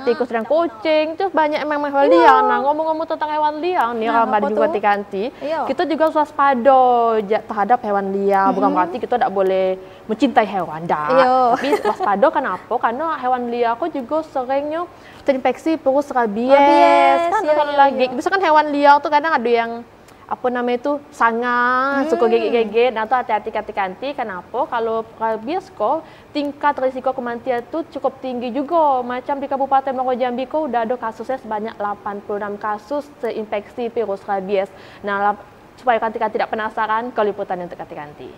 Tikus sedang kucing, terus banyak memang hewan liar. Nah ngomong-ngomong tentang hewan liar nih, ramah juga kanti-kanti, kita juga harus waspada terhadap hewan liar. Bukan berarti kita tidak boleh mencintai hewan, tapi waspada kenapa? Karena hewan liar aku juga seringnya terinfeksi virus rabies. Kan kalau lagi, bisa kan hewan liar tuh kadang ada yang apa namanya itu sangat suka gigit-gigit. Nah tuh hati-hati kanti-kanti. Kenapa? Kalau rabies kok tingkat risiko kematian itu cukup tinggi juga. Macam di Kabupaten Muara Jambi kok udah ada kasusnya sebanyak 86 kasus terinfeksi virus rabies. Nah supaya kanti-kanti tidak penasaran, ke liputan untuk kanti-kanti.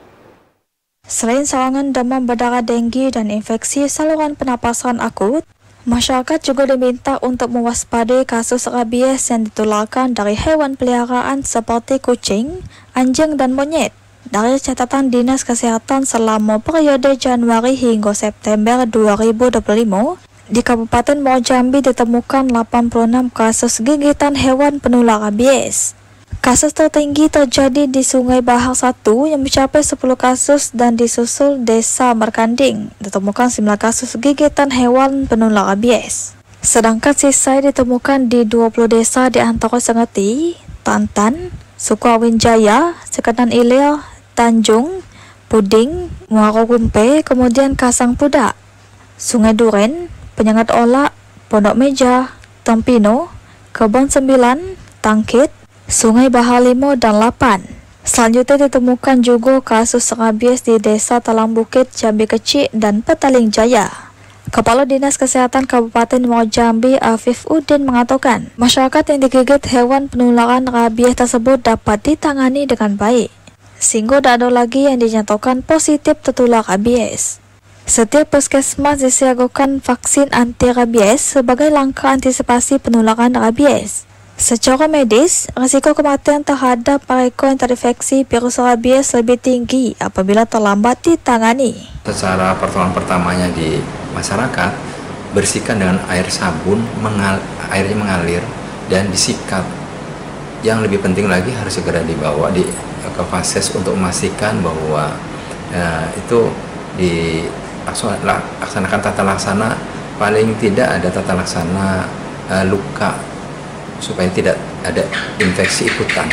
Selain serangan demam berdarah, denggi dan infeksi saluran pernapasan akut, Masyarakat juga diminta untuk mewaspadai kasus rabies yang ditularkan dari hewan peliharaan seperti kucing, anjing, dan monyet. Dari catatan Dinas Kesehatan selama periode Januari hingga September 2025, di Kabupaten Muaro Jambi ditemukan 86 kasus gigitan hewan penular rabies. Kasus tertinggi terjadi di Sungai Bahar 1 yang mencapai 10 kasus dan disusul Desa Merkanding, ditemukan 9 kasus gigitan hewan penular rabies. Sedangkan sisa ditemukan di 20 desa di antara Sengeti, Tantan, Sukawin Jaya, Sekenan Ilir, Tanjung, Puding, Muaro Gumpe, kemudian Kasang Pudak, Sungai Duren, Penyengat Olak, Pondok Meja, Tempino, Kebon 9, Tangkit, Sungai Bahar 5 dan 8. Selanjutnya ditemukan juga kasus rabies di Desa Talang Bukit, Jambi Kecil dan Petaling Jaya. Kepala Dinas Kesehatan Kabupaten Muaro Jambi Afif Udin mengatakan, masyarakat yang digigit hewan penularan rabies tersebut dapat ditangani dengan baik, sehingga tidak ada lagi yang dinyatakan positif tertular rabies. Setiap puskesmas disiagakan vaksin anti rabies sebagai langkah antisipasi penularan rabies. Secara medis, risiko kematian terhadap mereka yang terinfeksi virus rabies lebih tinggi apabila terlambat ditangani. Secara pertolongan pertamanya di masyarakat, bersihkan dengan air sabun, airnya mengalir dan disikat. Yang lebih penting lagi harus segera dibawa ke Fases untuk memastikan bahwa itu dilaksanakan tata laksana, paling tidak ada tata laksana luka, supaya tidak ada infeksi ikutan.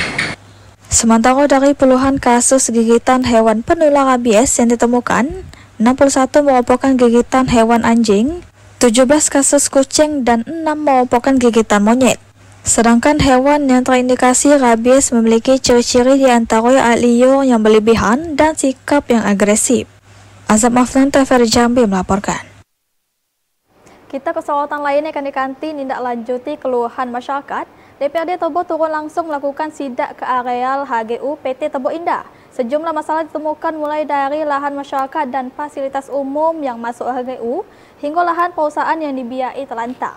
Sementara dari puluhan kasus gigitan hewan penular rabies yang ditemukan, 61 merupakan gigitan hewan anjing, 17 kasus kucing, dan 6 merupakan gigitan monyet. Sedangkan hewan yang terindikasi rabies memiliki ciri-ciri di antara liar yang berlebihan dan sikap yang agresif. Azam Afnan, TVRI Jambi melaporkan. Kita ke sorotan lainnya akan dikanti nindaklanjuti keluhan masyarakat. DPRD Tebo turun langsung melakukan sidak ke areal HGU PT Tebo Indah. Sejumlah masalah ditemukan mulai dari lahan masyarakat dan fasilitas umum yang masuk HGU hingga lahan perusahaan yang dibiayai terlantar.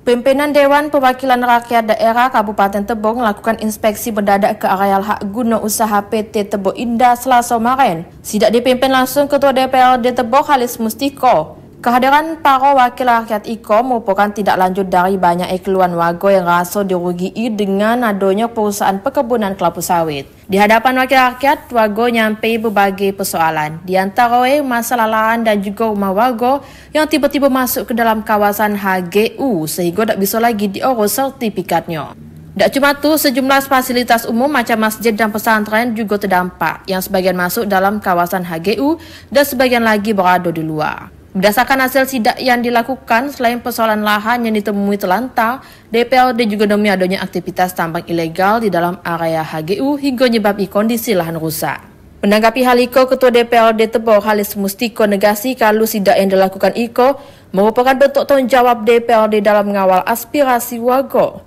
Pimpinan Dewan Perwakilan Rakyat Daerah Kabupaten Tebo melakukan inspeksi mendadak ke areal hak guna usaha PT Tebo Indah Selasa kemarin. Sidak dipimpin langsung Ketua DPRD Tebo Halis Mustiko. Kehadiran para wakil rakyat IKO merupakan tidak lanjut dari banyak keluhan warga yang rasa dirugii dengan adanya perusahaan perkebunan kelapa sawit. Di hadapan wakil rakyat, warga nyampai berbagai persoalan, di antaranya masalah lahan dan juga rumah warga yang tiba-tiba masuk ke dalam kawasan HGU sehingga tak bisa lagi diurus sertifikatnya. Tak cuma itu, sejumlah fasilitas umum macam masjid dan pesantren juga terdampak yang sebagian masuk dalam kawasan HGU dan sebagian lagi berada di luar. Berdasarkan hasil sidak yang dilakukan, selain persoalan lahan yang ditemui terlantar, DPRD juga demi adanya aktivitas tambang ilegal di dalam area HGU hingga menyebabkan kondisi lahan rusak. Menanggapi hal itu, Ketua DPRD Tebo Halis Mustiko negasi kalau sidak yang dilakukan IKO merupakan bentuk tanggungjawab DPRD dalam mengawal aspirasi warga.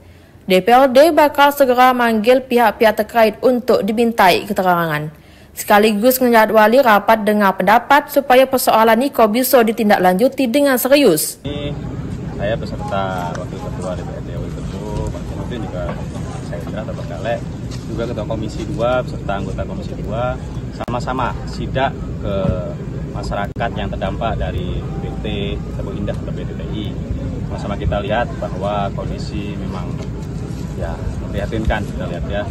DPRD bakal segera manggil pihak-pihak terkait untuk dimintai keterangan, sekaligus menjadwali rapat dengar pendapat supaya persoalan ini bisa ditindaklanjuti dengan serius. Saya beserta Wakil Ketua DPRD Tebo, Pak Nurdin, juga saya Indra Tabakale, juga Ketua Komisi 2 beserta anggota Komisi 2 sama-sama sidak ke masyarakat yang terdampak dari PT Tebo Indah atau PTTI. Sama-sama kita lihat bahwa kondisi memang ya memprihatinkan, kita lihat ya,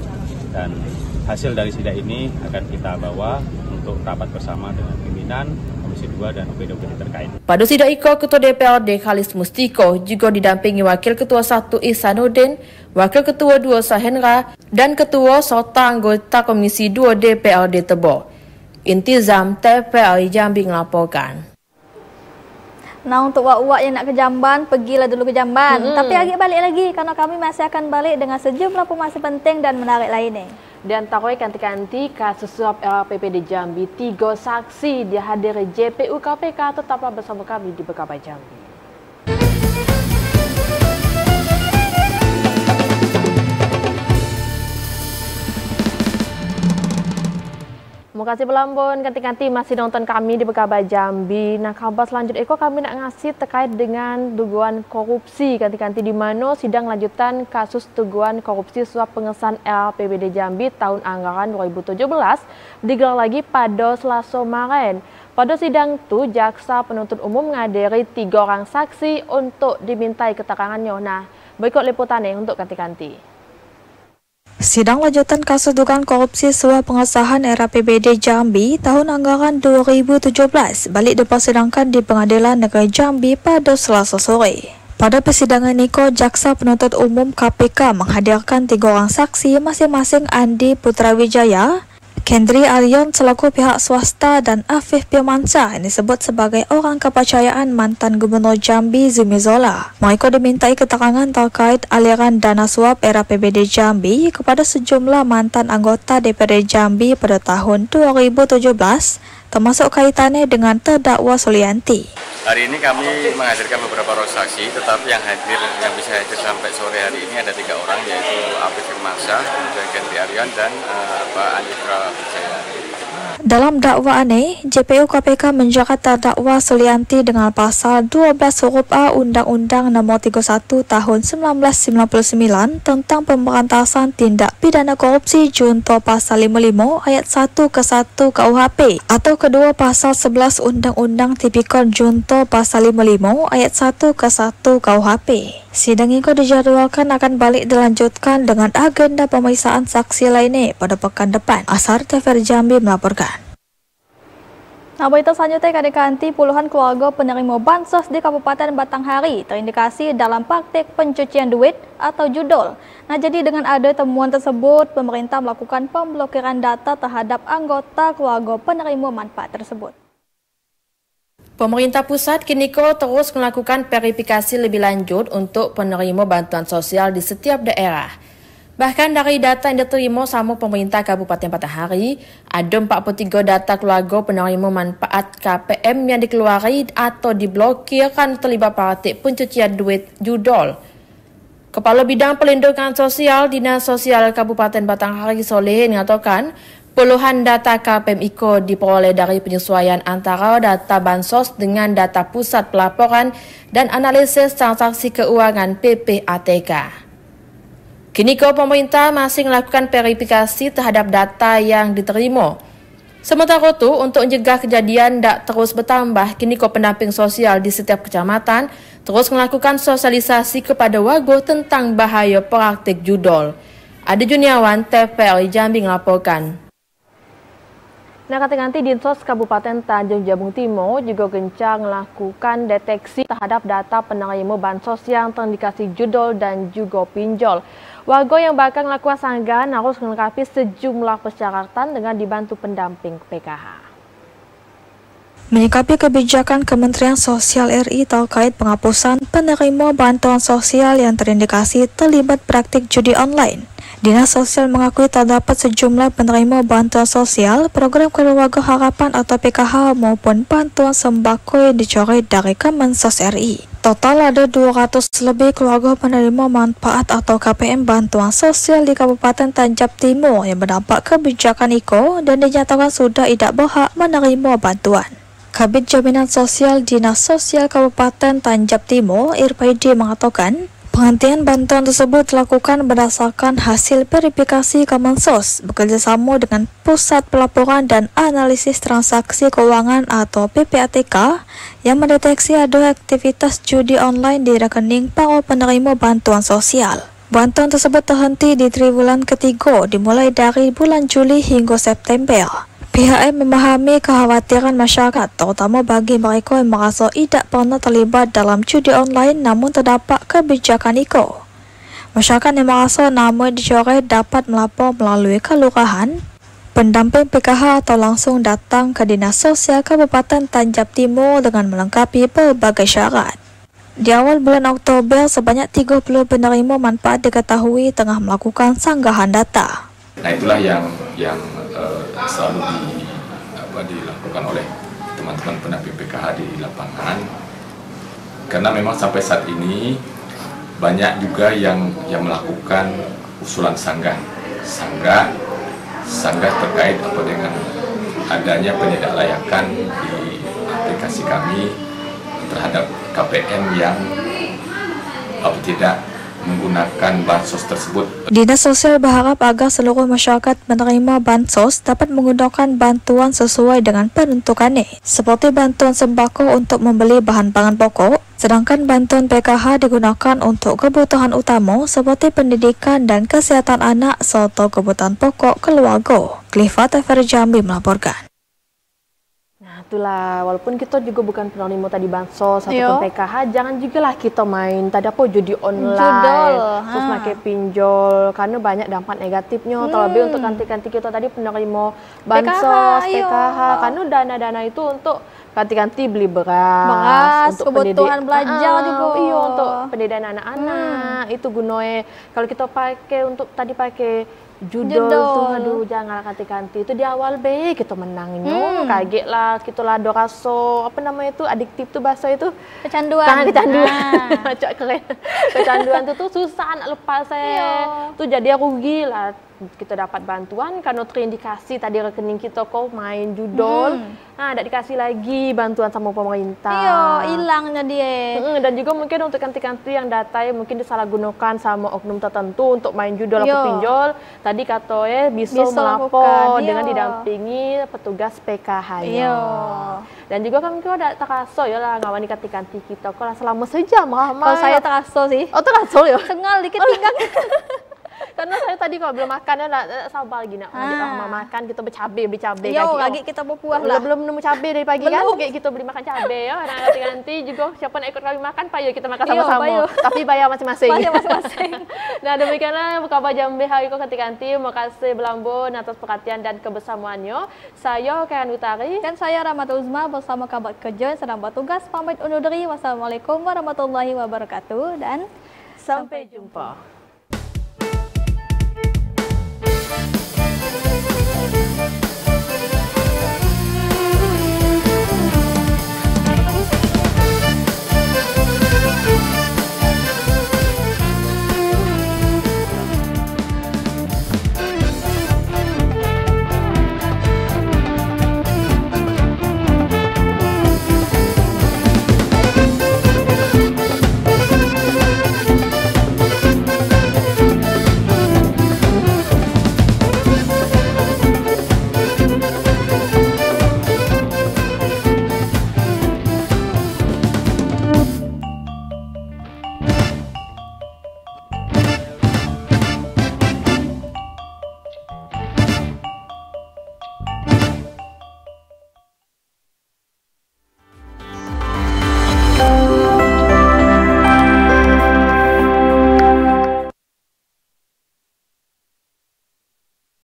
dan hasil dari sidak ini akan kita bawa untuk rapat bersama dengan pimpinan Komisi 2 dan OPD-OPD terkait. Pada sidak IKO, Ketua DPRD Halis Mustiko juga didampingi Wakil Ketua 1 Ihsanuddin, Wakil Ketua 2 Sahendra, dan Ketua serta anggota Komisi 2 DPRD Tebo. Intizam, TVRI Jambi melaporkan. Nah, untuk wak-wak yang nak ke Jamban, pergilah dulu ke Jamban. Tapi agak balik lagi karena kami masih akan balik dengan sejumlah informasi penting dan menarik lainnya. Dan taruh kanti-kanti kasus suap LPPD Jambi, 3 saksi dihadiri JPU KPK. Tetaplah bersama kami di Bekapa Jambi. Makasih Belambon, ganti-ganti masih nonton kami di Bekaba Jambi. Nah, kabar selanjutnya kami nak ngasih terkait dengan dugaan korupsi ganti-ganti di mana sidang lanjutan kasus dugaan korupsi suap pengesahan RAPBD Jambi tahun anggaran 2017 digelar lagi pada Selasa kemarin. Pada sidang itu, jaksa penuntut umum menghadiri 3 orang saksi untuk dimintai keterangannya. Nah, berikut liputannya untuk ganti-ganti. Sidang lanjutan kasus dugaan korupsi suap pengesahan RAPBD Jambi tahun anggaran 2017 balik dipersidangkan di Pengadilan Negeri Jambi pada Selasa sore. Pada persidangan Niko, jaksa penuntut umum KPK menghadirkan 3 orang saksi masing-masing Andi Putrawijaya, Kendri Aryon selaku pihak swasta dan Afif Firmansyah yang disebut sebagai orang kepercayaan mantan Gubernur Jambi Zumi Zola. Mereka dimintai keterangan terkait aliran dana suap RAPBD Jambi kepada sejumlah mantan anggota DPRD Jambi pada tahun 2017, termasuk kaitannya dengan terdakwa Sulianti. Hari ini kami menghadirkan beberapa orang saksi, tetapi yang bisa hadir sampai sore hari ini ada 3 orang, yaitu Afif Firmansyah, kemudian Kendri Aryon, dan Pak Andi Putrawijaya. Dalam dakwaannya, JPU KPK menjerat terdakwa Sulianti dengan pasal 12 huruf A Undang-Undang Nomor 31 Tahun 1999 tentang pemberantasan tindak pidana korupsi junto pasal 55 ayat 1 ke 1 KUHP atau kedua pasal 11 Undang-Undang Tipikor junto pasal 55 ayat 1 ke 1 KUHP. Sidang itu dijadwalkan akan balik dilanjutkan dengan agenda pemeriksaan saksi lainnya pada pekan depan. Asar TVRI Jambi melaporkan. Nah, berita selanjutnya ganti-ganti puluhan keluarga penerima bansos di Kabupaten Batanghari terindikasi dalam praktik pencucian duit atau judol. Nah, jadi dengan ada temuan tersebut, pemerintah melakukan pemblokiran data terhadap anggota keluarga penerima manfaat tersebut. Pemerintah pusat kini terus melakukan verifikasi lebih lanjut untuk penerima bantuan sosial di setiap daerah. Bahkan dari data yang diterima sama pemerintah Kabupaten Batanghari, ada 43 data keluarga penerima manfaat KPM yang dikeluari atau diblokir karena terlibat praktik pencucian duit judol. Kepala Bidang Perlindungan Sosial Dinas Sosial Kabupaten Batanghari Soleh mengatakan, puluhan data KPM IKO diperoleh dari penyesuaian antara data bansos dengan data pusat pelaporan dan analisis transaksi keuangan PPATK. Kini pemerintah masih melakukan verifikasi terhadap data yang diterima. Sementara itu, untuk mencegah kejadian tidak terus bertambah, kini pendamping sosial di setiap kecamatan terus melakukan sosialisasi kepada warga tentang bahaya praktik judol. Adi Juniawan, TVRI Jambi melaporkan. Nah, ganti Dinsos Kabupaten Tanjung Jabung Timur juga gencar melakukan deteksi terhadap data penerima bansos yang terindikasi judol dan juga pinjol. Warga yang bakal melakukan sanggahan harus melengkapi sejumlah persyaratan dengan dibantu pendamping PKH. Menyikapi kebijakan Kementerian Sosial RI terkait penghapusan penerima bantuan sosial yang terindikasi terlibat praktik judi online, Dinas Sosial mengakui terdapat sejumlah penerima bantuan sosial, program Keluarga Harapan atau PKH maupun bantuan sembako yang dicoret dari Kemensos RI. Total ada 200 lebih keluarga penerima manfaat atau KPM bantuan sosial di Kabupaten Tanjab Timur yang berdampak kebijakan IKO dan dinyatakan sudah tidak berhak menerima bantuan. Kabid Jaminan Sosial Dinas Sosial Kabupaten Tanjab Timur, Irpaidi mengatakan, penghentian bantuan tersebut dilakukan berdasarkan hasil verifikasi Kemensos bekerjasama dengan Pusat Pelaporan dan Analisis Transaksi Keuangan atau PPATK yang mendeteksi ada aktivitas judi online di rekening para penerima bantuan sosial. Bantuan tersebut terhenti di triwulan ketiga dimulai dari bulan Juli hingga September. PHM memahami kekhawatiran masyarakat, terutama bagi mereka yang merasa tidak pernah terlibat dalam judi online namun terdapat kebijakan IKO. Masyarakat yang merasa nama dicoret dapat melapor melalui kelurahan, pendamping PKH atau langsung datang ke Dinas Sosial Kabupaten Tanjab Timur dengan melengkapi berbagai syarat. Di awal bulan Oktober, sebanyak 30 penerima manfaat diketahui tengah melakukan sanggahan data. Nah, itulah yang selalu dilakukan oleh teman-teman pendamping PKH di lapangan, karena memang sampai saat ini banyak juga yang melakukan usulan sanggah terkait apa dengan adanya penidaklayakan di aplikasi kami terhadap KPM yang tidak menggunakan bansos tersebut. Dinas Sosial berharap agar seluruh masyarakat menerima bansos dapat menggunakan bantuan sesuai dengan peruntukannya, seperti bantuan sembako untuk membeli bahan pangan pokok, sedangkan bantuan PKH digunakan untuk kebutuhan utama seperti pendidikan dan kesehatan anak serta kebutuhan pokok keluarga. Clifford TVRI Jambi melaporkan. Itulah, walaupun kita juga bukan penerima tadi bansos ataupun PKH, jangan juga lah kita main tadi apa judi online, terus pakai pinjol, karena banyak dampak negatifnya. Terlebih untuk ganti-ganti kita tadi penerima bansos, PKH, karena dana-dana itu untuk ganti-ganti beli beras untuk kebutuhan belajar juga. Iya, untuk pendidikan anak-anak itu gunanya. Kalau kita pakai untuk tadi pakai judul tuh, aduh jangan ganti-ganti itu di awal kita menangnya kaget lah, kita lah ada rasa apa namanya itu adiktif tuh bahasa itu kecanduan. Cok keren. Kecanduan tuh susah nak lepas tuh jadi rugi lah. Kita dapat bantuan karena terindikasi tadi rekening kita kok main judul, nah tidak dikasih lagi bantuan sama pemerintah. Iya, hilangnya dia. Dan juga mungkin untuk kanti-kanti yang data mungkin disalahgunakan sama oknum tertentu untuk main judul atau pinjol. Tadi katanya bisa melapor dengan didampingi petugas PKH. Dan juga kami kok ada terasa ya lah ngawani kanti-kanti kita kok selama sejam ramai. Kalau saya terasa sih. Oh terasa ya? Sengal dikit tinggal. Karena saya tadi kalau belum makan ya sabar lagi nak makan kita bercabai lagi kita berpuas lah. Belum nemu cabai dari pagi kan kayak kita beli makan cabai ya. Nah nanti juga siapa nak ikut kami makan payo kita makan sama-sama. Tapi bayar masing-masing. Nah demikianlah kabar Jambi hari ini kanti-kanti. Terima kasih Belambon atas perhatian dan kebersamaannya. Saya Karen Utari dan saya Rahmat Uzma bersama kabar kerja sedang bertugas pamit undur diri. Wassalamualaikum warahmatullahi wabarakatuh dan sampai jumpa.